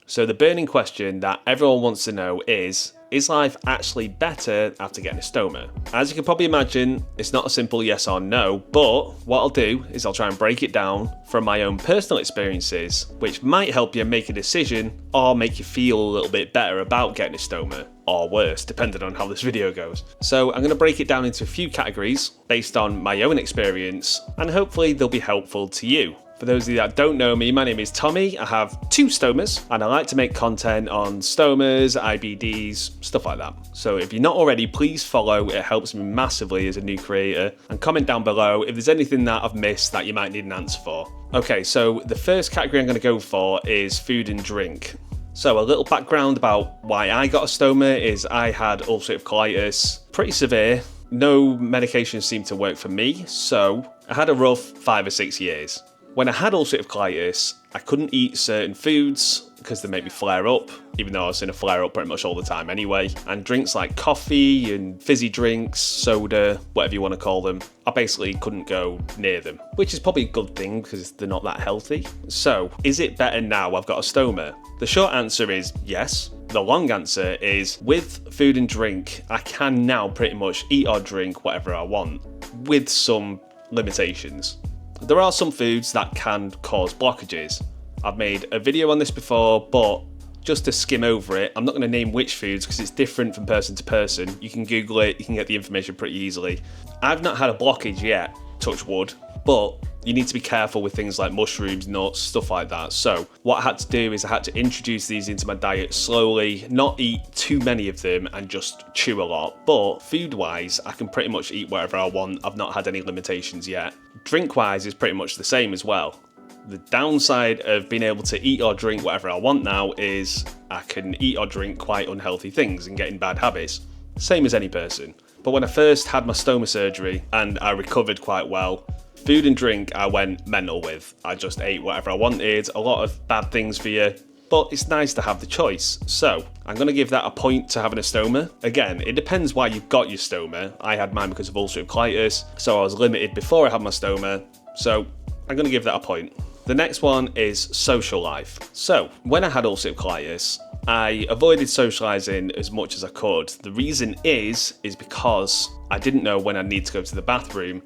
So the burning question that everyone wants to know is life actually better after getting a stoma? As you can probably imagine, it's not a simple yes or no, but what I'll do is I'll try and break it down from my own personal experiences, which might help you make a decision or make you feel a little bit better about getting a stoma, or worse, depending on how this video goes. So I'm going to break it down into a few categories based on my own experience, and hopefully they'll be helpful to you. For those of you that don't know me, my name is Tommy. I have 2 stomas and I like to make content on stomas, IBDs, stuff like that. So if you're not already, please follow. It helps me massively as a new creator. And comment down below if there's anything that I've missed that you might need an answer for. Okay, so the first category I'm going to go for is food and drink. So a little background about why I got a stoma is I had ulcerative colitis, pretty severe. No medication seemed to work for me, so I had a rough 5 or 6 years. When I had ulcerative colitis, I couldn't eat certain foods because they made me flare up, even though I was in a flare up pretty much all the time anyway. And drinks like coffee and fizzy drinks, soda, whatever you want to call them, I basically couldn't go near them, which is probably a good thing because they're not that healthy. So, is it better now I've got a stoma? The short answer is yes. The long answer is with food and drink, I can now pretty much eat or drink whatever I want with some limitations. There are some foods that can cause blockages. I've made a video on this before, but just to skim over it, I'm not going to name which foods because it's different from person to person. You can Google it, you can get the information pretty easily. I've not had a blockage yet, touch wood, but you need to be careful with things like mushrooms, nuts, stuff like that. So what I had to do is I had to introduce these into my diet slowly, not eat too many of them and just chew a lot. But food-wise, I can pretty much eat whatever I want. I've not had any limitations yet. Drink-wise is pretty much the same as well. The downside of being able to eat or drink whatever I want now is I can eat or drink quite unhealthy things and get in bad habits. Same as any person. But when I first had my stoma surgery and I recovered quite well, food and drink I went mental with. I just ate whatever I wanted, a lot of bad things for you, but it's nice to have the choice. So I'm going to give that a point to having a stoma. Again, it depends why you got your stoma. I had mine because of ulcerative colitis, so I was limited before I had my stoma, so I'm going to give that a point. The next one is social life. So when I had ulcerative colitis, I avoided socialising as much as I could. The reason is because I didn't know when I need to go to the bathroom,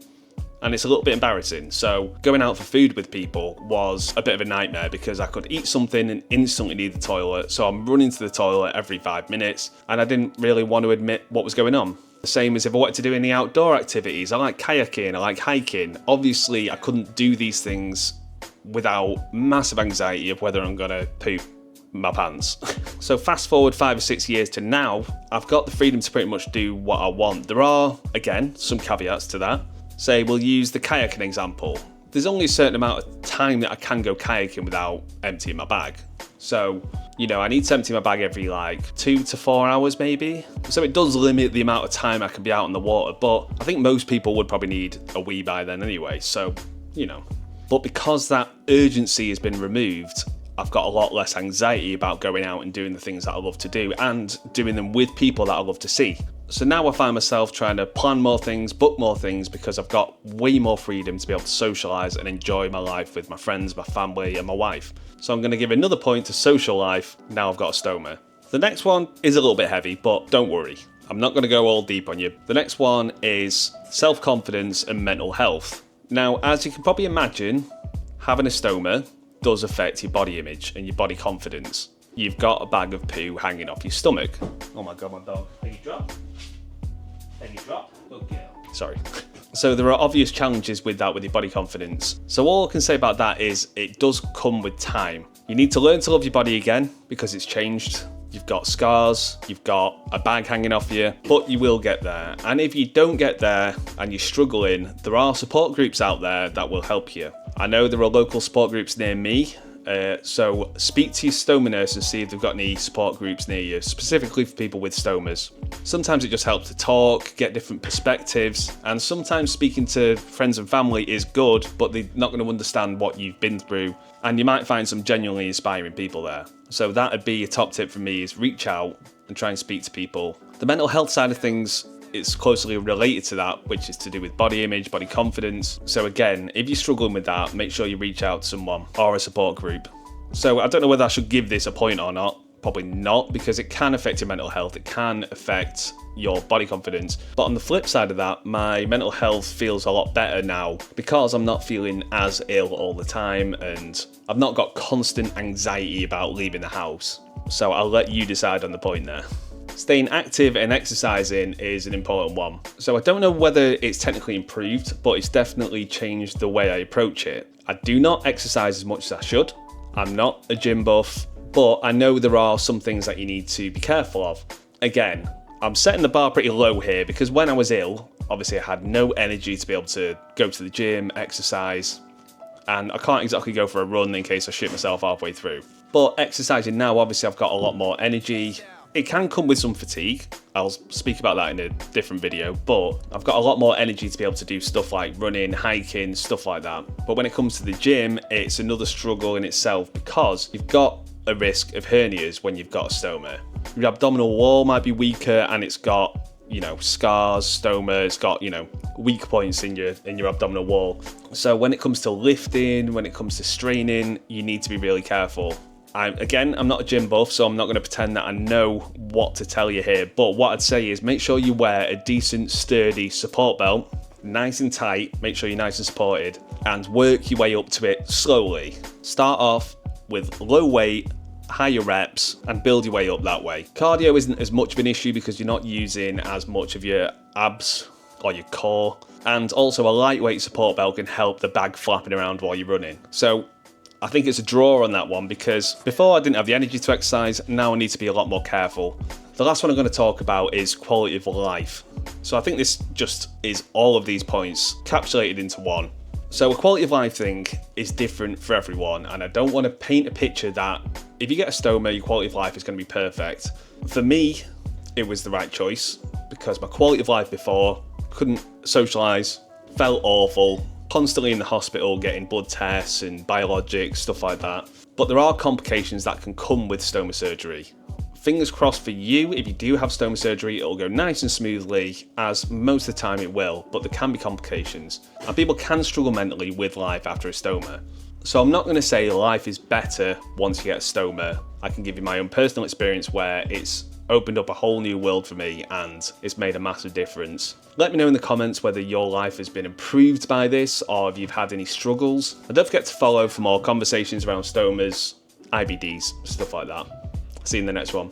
and it's a little bit embarrassing. So going out for food with people was a bit of a nightmare because I could eat something and instantly need the toilet. So I'm running to the toilet every 5 minutes and I didn't really want to admit what was going on. The same as if I wanted to do any outdoor activities. I like kayaking, I like hiking. Obviously I couldn't do these things without massive anxiety of whether I'm gonna poop my pants. So fast forward 5 or 6 years to now, I've got the freedom to pretty much do what I want. There are, again, some caveats to that. Say we'll use the kayaking example. There's only a certain amount of time that I can go kayaking without emptying my bag. So, you know, I need to empty my bag every like 2 to 4 hours maybe. So it does limit the amount of time I can be out in the water, but I think most people would probably need a wee by then anyway, so, you know. But because that urgency has been removed, I've got a lot less anxiety about going out and doing the things that I love to do and doing them with people that I love to see. So now I find myself trying to plan more things, book more things, because I've got way more freedom to be able to socialise and enjoy my life with my friends, my family and my wife. So I'm going to give another point to social life now I've got a stoma. The next one is a little bit heavy, but don't worry. I'm not going to go all deep on you. The next one is self-confidence and mental health. Now, as you can probably imagine, having a stoma does affect your body image and your body confidence. You've got a bag of poo hanging off your stomach. Oh my God, my dog. Peggy drop. Peggy drop. Good girl. Sorry. So there are obvious challenges with that with your body confidence. So all I can say about that is it does come with time. You need to learn to love your body again because it's changed. You've got scars, you've got a bag hanging off you, but you will get there. And if you don't get there and you're struggling, there are support groups out there that will help you. I know there are local support groups near me So speak to your stoma nurse and see if they've got any support groups near you, specifically for people with stomas. Sometimes it just helps to talk, get different perspectives, and sometimes speaking to friends and family is good, but they're not going to understand what you've been through, and you might find some genuinely inspiring people there. So that would be a top tip for me, is reach out and try and speak to people. The mental health side of things, it's closely related to that, which is to do with body image, body confidence. So again, if you're struggling with that, make sure you reach out to someone or a support group. So I don't know whether I should give this a point or not. Probably not, because it can affect your mental health. It can affect your body confidence. But on the flip side of that, my mental health feels a lot better now because I'm not feeling as ill all the time and I've not got constant anxiety about leaving the house. So I'll let you decide on the point there. Staying active and exercising is an important one. So I don't know whether it's technically improved, but it's definitely changed the way I approach it. I do not exercise as much as I should. I'm not a gym buff, but I know there are some things that you need to be careful of. Again, I'm setting the bar pretty low here because when I was ill, obviously I had no energy to be able to go to the gym, exercise, and I can't exactly go for a run in case I shit myself halfway through. But exercising now, obviously I've got a lot more energy. It can come with some fatigue. I'll speak about that in a different video, but I've got a lot more energy to be able to do stuff like running, hiking, stuff like that. But when it comes to the gym, it's another struggle in itself because you've got a risk of hernias when you've got a stoma. Your abdominal wall might be weaker and it's got, scars, stoma, it's got, weak points in your abdominal wall. So when it comes to lifting, when it comes to straining, you need to be really careful. I'm not a gym buff, so I'm not going to pretend that I know what to tell you here. But what I'd say is make sure you wear a decent, sturdy support belt, nice and tight, make sure you're nice and supported, and work your way up to it slowly. Start off with low weight, higher reps, and build your way up that way. Cardio isn't as much of an issue because you're not using as much of your abs or your core. And also a lightweight support belt can help the bag flapping around while you're running. So I think it's a draw on that one because before I didn't have the energy to exercise, now I need to be a lot more careful. The last one I'm going to talk about is quality of life. So I think this just is all of these points capsulated into one. So a quality of life thing is different for everyone, and I don't want to paint a picture that if you get a stoma, your quality of life is going to be perfect. For me, it was the right choice because my quality of life before, couldn't socialise, felt awful, constantly in the hospital getting blood tests and biologics, stuff like that. But there are complications that can come with stoma surgery. Fingers crossed for you, if you do have stoma surgery, it'll go nice and smoothly, as most of the time it will, but there can be complications. And people can struggle mentally with life after a stoma. So I'm not going to say life is better once you get a stoma. I can give you my own personal experience where it's opened up a whole new world for me and it's made a massive difference. Let me know in the comments whether your life has been improved by this or if you've had any struggles. And don't forget to follow for more conversations around stomas, IBDs, stuff like that. See you in the next one.